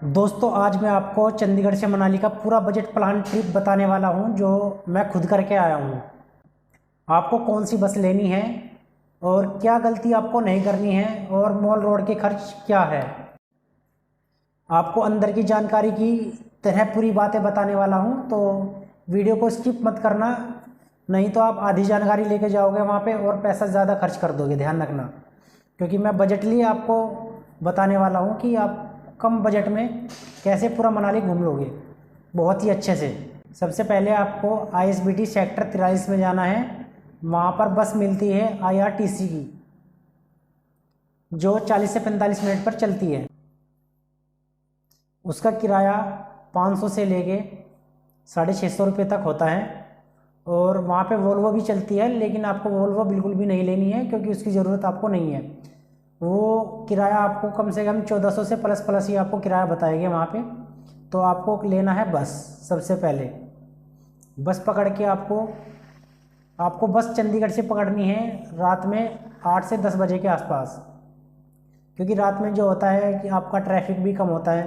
दोस्तों आज मैं आपको चंडीगढ़ से मनाली का पूरा बजट प्लान ट्रिप बताने वाला हूं जो मैं खुद करके आया हूं। आपको कौन सी बस लेनी है और क्या गलती आपको नहीं करनी है और मॉल रोड के खर्च क्या है, आपको अंदर की जानकारी की तरह पूरी बातें बताने वाला हूं। तो वीडियो को स्किप मत करना, नहीं तो आप आधी जानकारी लेके जाओगे वहां पे और पैसा ज़्यादा खर्च कर दोगे। ध्यान रखना, क्योंकि मैं बजटली आपको बताने वाला हूं कि आप कम बजट में कैसे पूरा मनाली घूम लोगे बहुत ही अच्छे से। सबसे पहले आपको ISBT सेक्टर 43 में जाना है। वहाँ पर बस मिलती है IRTC की, जो 40 से 45 मिनट पर चलती है। उसका किराया 500 से लेके 650 रुपये तक होता है। और वहाँ पे वोल्वो भी चलती है, लेकिन आपको वोल्वो बिल्कुल भी नहीं लेनी है क्योंकि उसकी ज़रूरत आपको नहीं है। वो किराया आपको कम से कम 1400 से प्लस प्लस ही आपको किराया बताएंगे वहाँ पे। तो आपको लेना है बस। सबसे पहले बस पकड़ के आपको बस चंडीगढ़ से पकड़नी है रात में 8 से 10 बजे के आसपास, क्योंकि रात में जो होता है कि आपका ट्रैफिक भी कम होता है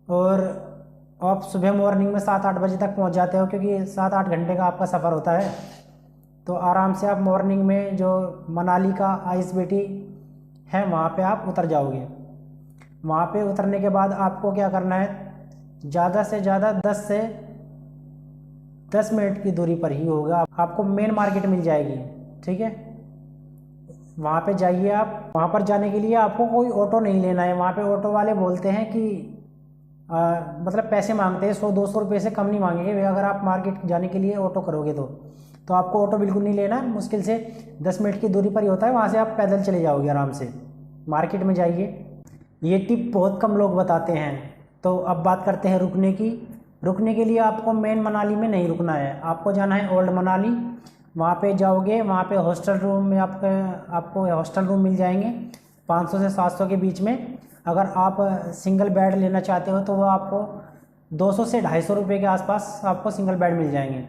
और आप सुबह मॉर्निंग में 7-8 बजे तक पहुंच जाते हो, क्योंकि 7-8 घंटे का आपका सफ़र होता है। तो आराम से आप मॉर्निंग में जो मनाली का ISBT है वहाँ पे आप उतर जाओगे। वहाँ पे उतरने के बाद आपको क्या करना है, ज़्यादा से ज़्यादा 10 से 10 मिनट की दूरी पर ही होगा आपको मेन मार्केट मिल जाएगी। ठीक है, वहाँ पे जाइए आप। वहाँ पर जाने के लिए आपको कोई ऑटो नहीं लेना है। वहाँ पे ऑटो वाले बोलते हैं कि मतलब पैसे मांगते हैं, 100-200 रुपये से कम नहीं मांगेंगे वे, अगर आप मार्केट जाने के लिए ऑटो करोगे तो आपको ऑटो बिल्कुल नहीं लेना। मुश्किल से 10 मिनट की दूरी पर ही होता है, वहाँ से आप पैदल चले जाओगे आराम से। मार्केट में जाइए, ये टिप बहुत कम लोग बताते हैं। तो अब बात करते हैं रुकने की। रुकने के लिए आपको मेन मनाली में नहीं रुकना है, आपको जाना है ओल्ड मनाली। वहाँ पे जाओगे, वहाँ पे हॉस्टल रूम में आपको हॉस्टल रूम मिल जाएंगे 500 से 700 के बीच में। अगर आप सिंगल बेड लेना चाहते हो तो वो आपको 200 से 250 रुपये के आसपास आपको सिंगल बेड मिल जाएंगे।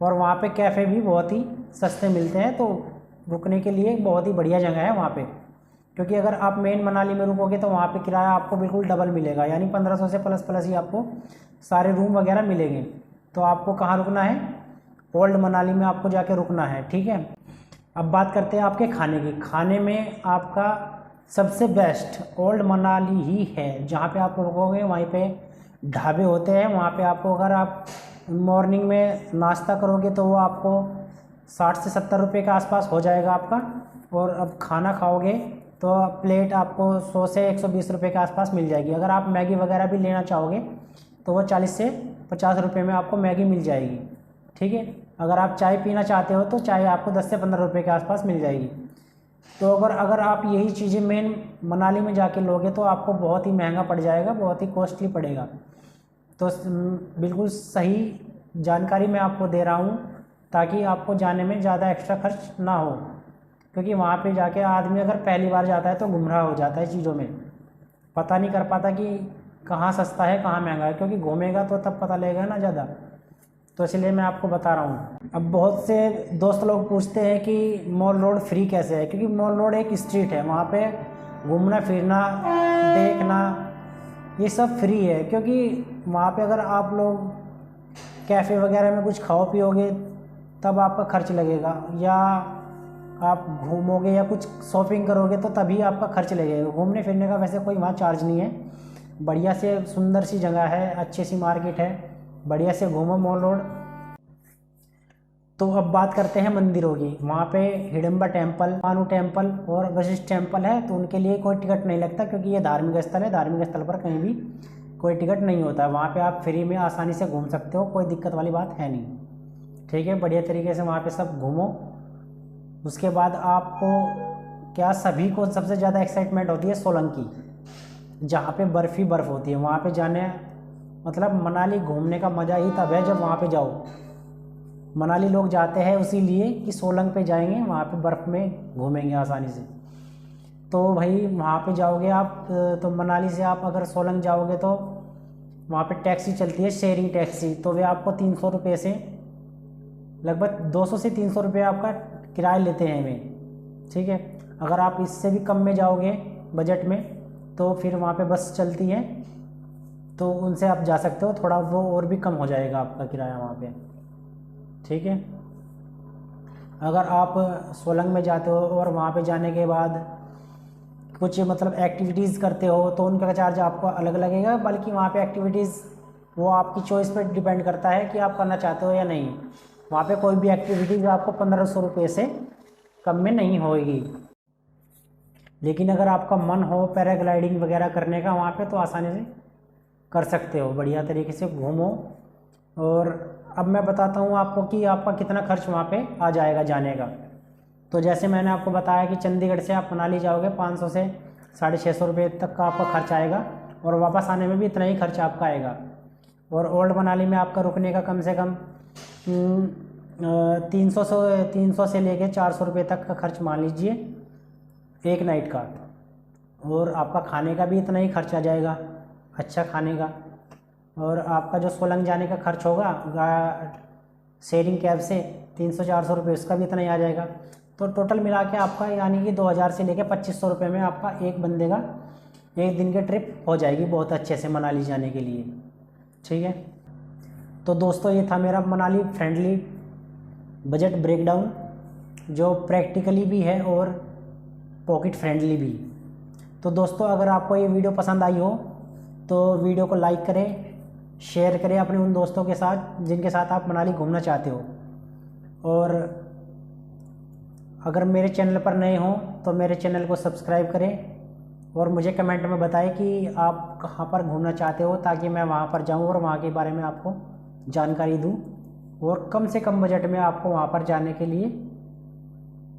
और वहाँ पे कैफ़े भी बहुत ही सस्ते मिलते हैं, तो रुकने के लिए बहुत ही बढ़िया जगह है वहाँ पे। क्योंकि अगर आप मेन मनाली में रुकोगे तो वहाँ पे किराया आपको बिल्कुल डबल मिलेगा, यानी 1500 से प्लस प्लस ही आपको सारे रूम वगैरह मिलेंगे। तो आपको कहाँ रुकना है, ओल्ड मनाली में आपको जाके रुकना है। ठीक है, अब बात करते हैं आपके खाने की। खाने में आपका सबसे बेस्ट ओल्ड मनाली ही है, जहाँ पे आप रुकोगे वहीं पे ढाबे होते हैं। वहाँ पे आपको अगर आप मॉर्निंग में नाश्ता करोगे तो वो आपको 60 से 70 रुपये के आसपास हो जाएगा आपका। और अब खाना खाओगे तो प्लेट आपको 100 से 120 रुपये के आसपास मिल जाएगी। अगर आप मैगी वगैरह भी लेना चाहोगे तो वो 40 से 50 रुपये में आपको मैगी मिल जाएगी। ठीक है, अगर आप चाय पीना चाहते हो तो चाय आपको 10 से 15 रुपये के आसपास मिल जाएगी। तो अगर आप यही चीज़ें मेन मनाली में जाके लोगे तो आपको बहुत ही महंगा पड़ जाएगा, बहुत ही कॉस्टली पड़ेगा। तो बिल्कुल सही जानकारी मैं आपको दे रहा हूँ ताकि आपको जाने में ज़्यादा एक्स्ट्रा खर्च ना हो, क्योंकि वहाँ पे जाके आदमी अगर पहली बार जाता है तो गुमराह हो जाता है चीज़ों में, पता नहीं कर पाता कि कहाँ सस्ता है कहाँ महंगा है, क्योंकि घूमेगा तो तब पता लगेगा ना ज़्यादा। तो इसलिए मैं आपको बता रहा हूँ। अब बहुत से दोस्त लोग पूछते हैं कि मॉल रोड फ्री कैसे है, क्योंकि मॉल रोड एक स्ट्रीट है, वहाँ पे घूमना फिरना देखना ये सब फ्री है। क्योंकि वहाँ पे अगर आप लोग कैफ़े वगैरह में कुछ खाओ पियोगे तब आपका खर्च लगेगा, या आप घूमोगे या कुछ शॉपिंग करोगे तो तभी आपका खर्च लगेगा। घूमने फिरने का वैसे कोई वहाँ चार्ज नहीं है। बढ़िया से सुंदर सी जगह है, अच्छी सी मार्केट है, बढ़िया से घूमो मॉल रोड। तो अब बात करते हैं मंदिरों की। वहाँ पे हिडम्बा टेम्पल, मानू टेम्पल और वशिष्ठ टेम्पल है, तो उनके लिए कोई टिकट नहीं लगता, क्योंकि ये धार्मिक स्थल है। धार्मिक स्थल पर कहीं भी कोई टिकट नहीं होता है। वहाँ पे आप फ्री में आसानी से घूम सकते हो, कोई दिक्कत वाली बात है नहीं। ठीक है, बढ़िया तरीके से वहाँ पे सब घूमो। उसके बाद आपको क्या, सभी को सबसे ज़्यादा एक्साइटमेंट होती है सोलंग की, जहाँ पे बर्फ़ ही बर्फ़ होती है। वहाँ पे जाने मतलब मनाली घूमने का मज़ा ही तब है जब वहाँ पे जाओ। मनाली लोग जाते हैं उसी लिए कि सोलंग पे जाएंगे, वहाँ पे बर्फ़ में घूमेंगे आसानी से। तो भाई वहाँ पे जाओगे आप तो मनाली से आप अगर सोलंग जाओगे तो वहाँ पे टैक्सी चलती है, शेयरिंग टैक्सी। तो वे आपको 300 रुपये से लगभग 200 से 300 रुपये आपका किराया लेते हैं वे। ठीक है, अगर आप इससे भी कम में जाओगे बजट में तो फिर वहाँ पे बस चलती है तो उनसे आप जा सकते हो, थोड़ा वो और भी कम हो जाएगा आपका किराया वहाँ पे। ठीक है। अगर आप सोलंग में जाते हो और वहाँ पे जाने के बाद कुछ मतलब एक्टिविटीज़ करते हो तो उनका चार्ज आपको अलग लगेगा, बल्कि वहाँ पे एक्टिविटीज़ वो आपकी चॉइस पर डिपेंड करता है कि आप करना चाहते हो या नहीं। वहाँ पे कोई भी एक्टिविटीज़ आपको 1500 रुपये से कम में नहीं होगी। लेकिन अगर आपका मन हो पैराग्लाइडिंग वगैरह करने का वहाँ पे, तो आसानी से कर सकते हो, बढ़िया तरीके से घूमो। और अब मैं बताता हूँ आपको कि आपका कितना खर्च वहाँ पे आ जाएगा जाने का। तो जैसे मैंने आपको बताया कि चंडीगढ़ से आप मनाली जाओगे 500 से 650 रुपये तक का आपका खर्च आएगा, और वापस आने में भी इतना ही खर्च आपका आएगा। और ओल्ड मनाली में आपका रुकने का कम से कम 300 से लेके 400 रुपये तक का खर्च मान लीजिए एक नाइट का। और आपका खाने का भी इतना ही खर्च आ जाएगा, अच्छा खाने का। और आपका जो सोलंग जाने का खर्च होगा शेयरिंग कैब से 300-400 रुपये, उसका भी इतना ही आ जाएगा। तो टोटल मिला के आपका यानी कि 2000 से लेकर 2500 रुपये में आपका एक बंदे का एक दिन की ट्रिप हो जाएगी बहुत अच्छे से मनाली जाने के लिए। ठीक है। तो दोस्तों ये था मेरा मनाली फ्रेंडली बजट ब्रेकडाउन, जो प्रैक्टिकली भी है और पॉकेट फ्रेंडली भी। तो दोस्तों अगर आपको ये वीडियो पसंद आई हो तो वीडियो को लाइक करें, शेयर करें अपने उन दोस्तों के साथ जिनके साथ आप मनाली घूमना चाहते हो। और अगर मेरे चैनल पर नए हों तो मेरे चैनल को सब्सक्राइब करें, और मुझे कमेंट में बताएं कि आप कहाँ पर घूमना चाहते हो, ताकि मैं वहाँ पर जाऊँ और वहाँ के बारे में आपको जानकारी दूँ, और कम से कम बजट में आपको वहाँ पर जाने के लिए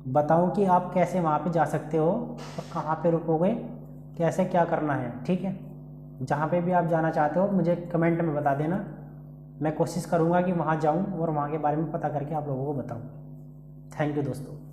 बताऊँ कि आप कैसे वहाँ पे जा सकते हो और कहाँ पे रुकोगे, कैसे क्या करना है। ठीक है। जहाँ पे भी आप जाना चाहते हो मुझे कमेंट में बता देना, मैं कोशिश करूँगा कि वहाँ जाऊँ और वहाँ के बारे में पता करके आप लोगों को बताऊँ। थैंक यू दोस्तों।